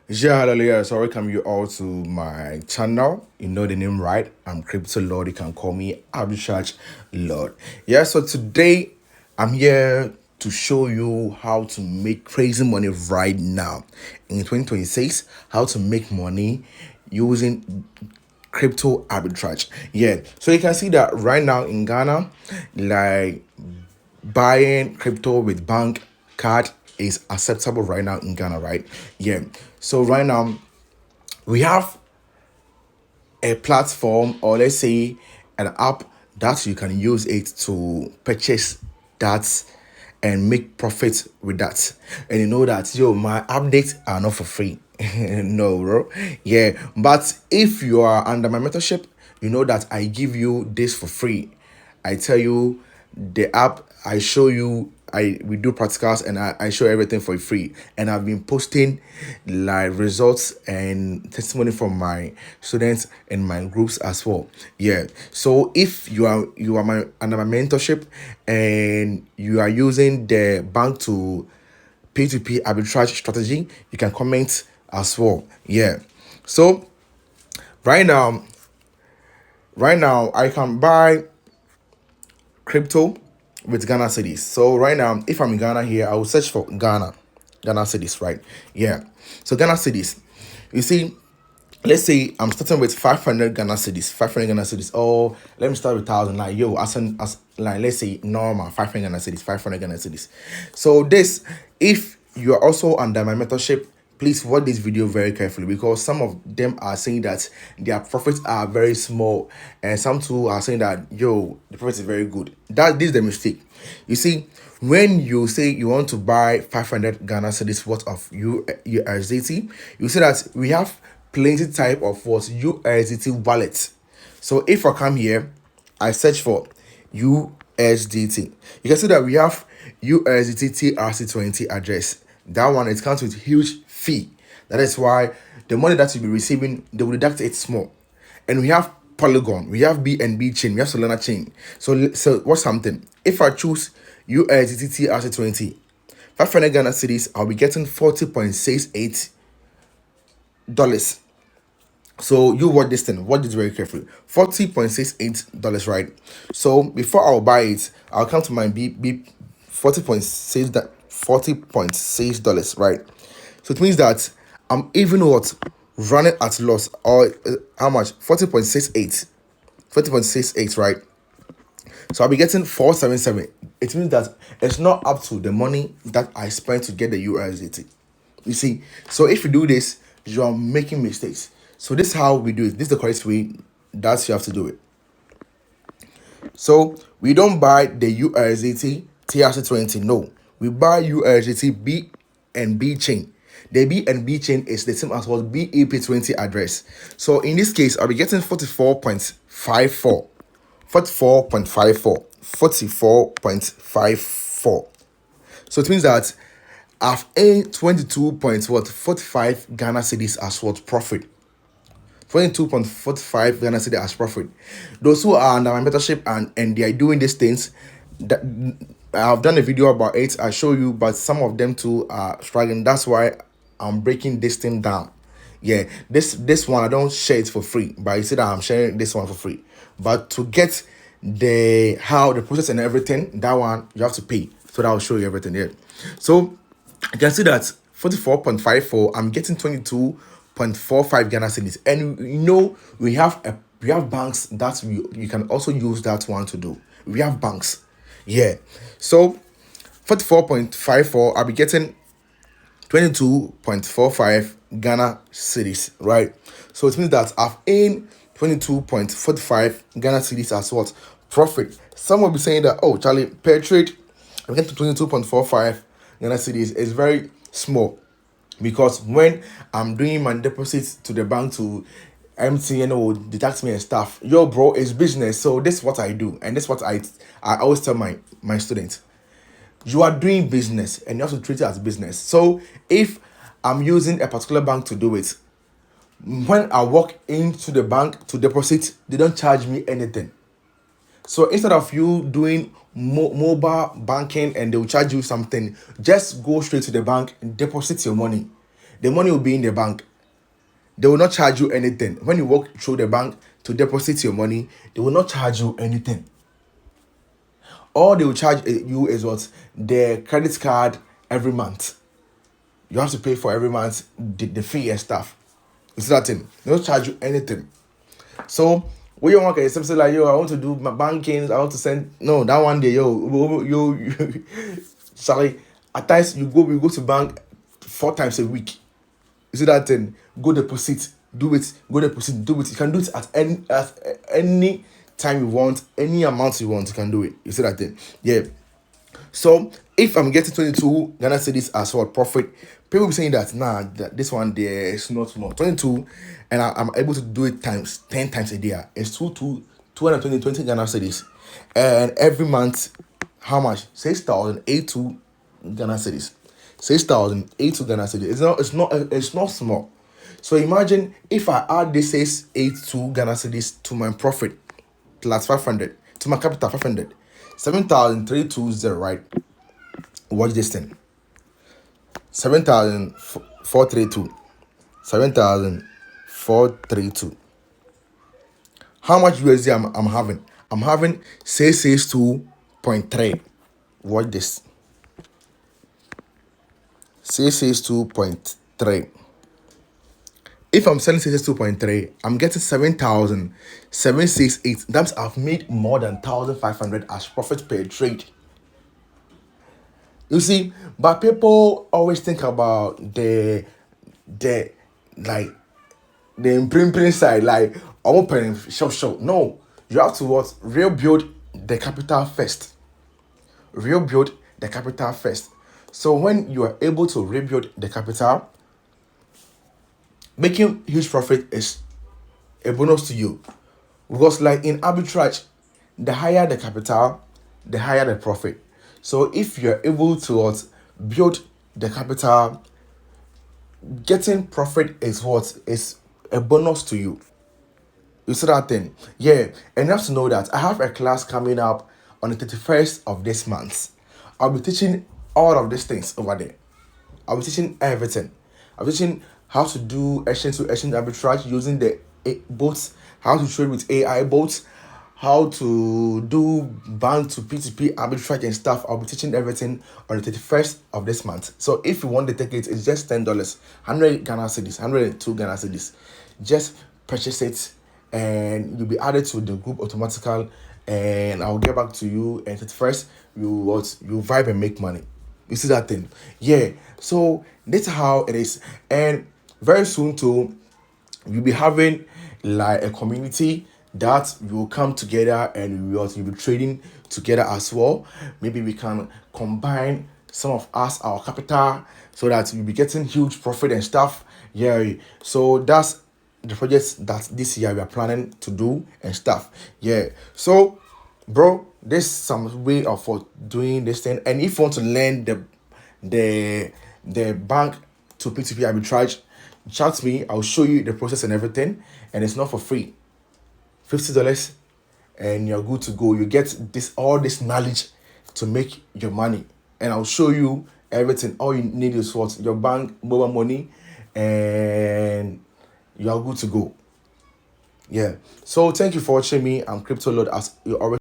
Yeah, hello, yeah. So I welcome you all to my channel. You know the name, right? I'm Crypto Lord. You can call me Arbitrage Lord. Yeah, so today I'm here to show you how to make crazy money right now in 2026. How to make money using crypto arbitrage. Yeah, so you can see that right now in Ghana, like buying crypto with bank card is acceptable right now in Ghana, right? Yeah. So right now we have a platform, or let's say an app, that you can use it to purchase that and make profit with that. And you know that my updates are not for free. No, bro. Yeah, but if you are under my mentorship, you know that I give you this for free. I tell you the app, I show you, we do practicals, and I show everything for free. And I've been posting like results and testimony from my students and my groups as well. Yeah. So if you are my under my mentorship and you are using the bank to p2p arbitrage strategy, you can comment as well. Yeah. So right now, I can buy crypto with Ghana cedis. So right now, if I'm in Ghana here, I will search for Ghana cedis, right? Yeah. So Ghana cedis. You see, let's say I'm starting with 500 Ghana cedis, 500 Ghana cedis. Oh, let me start with 1,000. Like as like let's say normal 500 Ghana cedis, 500 Ghana cedis. So this, if you are also under my mentorship, please watch this video very carefully, because some of them are saying that their profits are very small, and some too are saying that the profit is very good. This is the mistake. You see, when you say you want to buy 500 Ghana cedis worth of USDT, you see that we have plenty type of what USDT wallets. So if I come here, I search for USDT, you can see that we have USDT TRC20 address. That one, it comes with huge fee. That is why the money that you'll be receiving, they will deduct it small. And we have Polygon, we have BNB chain, we have Solana chain. So what's something? If I choose USDT TRC20, 500 Ghana cedis, I'll be getting $40.68. So you watch this thing, watch this very carefully. $40.68, right? So before I'll buy it, I'll come to my B 40.6, right? So it means that I'm even running at loss, or how much? 40.68, right? So I'll be getting 477. It means that it's not up to the money that I spent to get the USDT. You see, so if you do this, you are making mistakes. So this is how we do it. This is the correct way that you have to do it. So we don't buy the USDT TRC20. No, we buy USDT BNB chain. The BNB chain is the same as what BEP20 address. So in this case, I'll be getting 44.54. 44.54. So it means that I've earned 22.45 Ghana cedis as what profit. 22.45 Ghana cedis as profit. Those who are under my mentorship and they are doing these things, that I've done a video about it, I show you, but some of them too are struggling. That's why I'm breaking this thing down. Yeah, this one I don't share it for free, but you see that I'm sharing this one for free. But to get the process and everything, that one you have to pay. So that will show you everything here. So you can see that 44.54, I'm getting 22.45 Ghana cedis. And we have banks that you can also use that one to do. We have banks. Yeah. So 44.54, I'll be getting 22.45 Ghana cedis, right? So it means that I've earned 22.45 Ghana cedis as what? Profit. Some will be saying that, oh, Charlie, per trade, I'm getting to 22.45 Ghana cedis is very small, because when I'm doing my deposits to the bank to MTN or deduct me and stuff, bro, it's business. So this is what I do, and this is what I always tell my students. You are doing business and you have to treat it as business. So if I'm using a particular bank to do it, when I walk into the bank to deposit, they don't charge me anything. So instead of you doing mobile banking and they will charge you something, just go straight to the bank and deposit your money. The money will be in the bank. They will not charge you anything. When you walk through the bank to deposit your money, they will not charge you anything. All they will charge you is what? The credit card every month. You have to pay for every month the fee and stuff. It's that thing. They don't charge you anything. So when you want something like, yo, I want to do my banking, I want to send, no, that one day, you sorry, at times we go to bank 4 times a week. You see that thing? Go deposit, do it, go deposit, do it. You can do it at any time you want, any amount you want, you can do it. You see that thing? Yeah. So if I'm getting 22 Ghana cedis as what profit, people will be saying that this one there is not more 22, and I'm able to do it times 10 times a day. It's 220 Ghana cedis, and every month, how much? 6,082 Ghana cedis. 6,082 Ghana cedis. It's not small. So imagine if I add this 682 Ghana cedis to my profit plus 500 to my capital 500. 7,320, right? Watch this thing. 7,432. 7,432. How much USD I'm having? I'm having 662.3. Watch this. 662.3. If I'm selling 662.3, I'm getting 7,768. That means I've made more than 1,500 as profit per trade. You see, but people always think about the imprinting side, like open show. No, you have to what? Rebuild the capital first. Rebuild the capital first. So when you are able to rebuild the capital, making huge profit is a bonus to you, because like in arbitrage, the higher the capital, the higher the profit. So if you're able to build the capital, getting profit is a bonus to you. You see that thing? Yeah. And you have to know that I have a class coming up on the 31st of this month. I'll be teaching all of these things over there. I'll be teaching everything. I'll be teaching how to do exchange to exchange arbitrage using the bots, how to trade with AI bots, how to do bank to p2p Arbitrage and stuff. I'll be teaching everything on the 31st of this month. So if you want the ticket, it's just $10, 100 Ghana cedis, 102 Ghana cedis. Just purchase it and you'll be added to the group automatically, and I'll get back to you. And 31st, you vibe and make money. You see that thing? Yeah. So that's how it is. And very soon too, we'll be having like a community that will come together and you'll be trading together as well. Maybe we can combine some of us, our capital, so that we'll be getting huge profit and stuff. Yeah. So that's the projects that this year we are planning to do and stuff. Yeah. So bro, there's some way of for doing this thing. And if you want to learn the bank to p2p Arbitrage, chat me. I'll show you the process and everything, and it's not for free. $50 and you're good to go. You get all this knowledge to make your money, and I'll show you everything. All you need is what? Your bank mobile money, and you are good to go. Yeah. So thank you for watching me. I'm Crypto Lord, as you already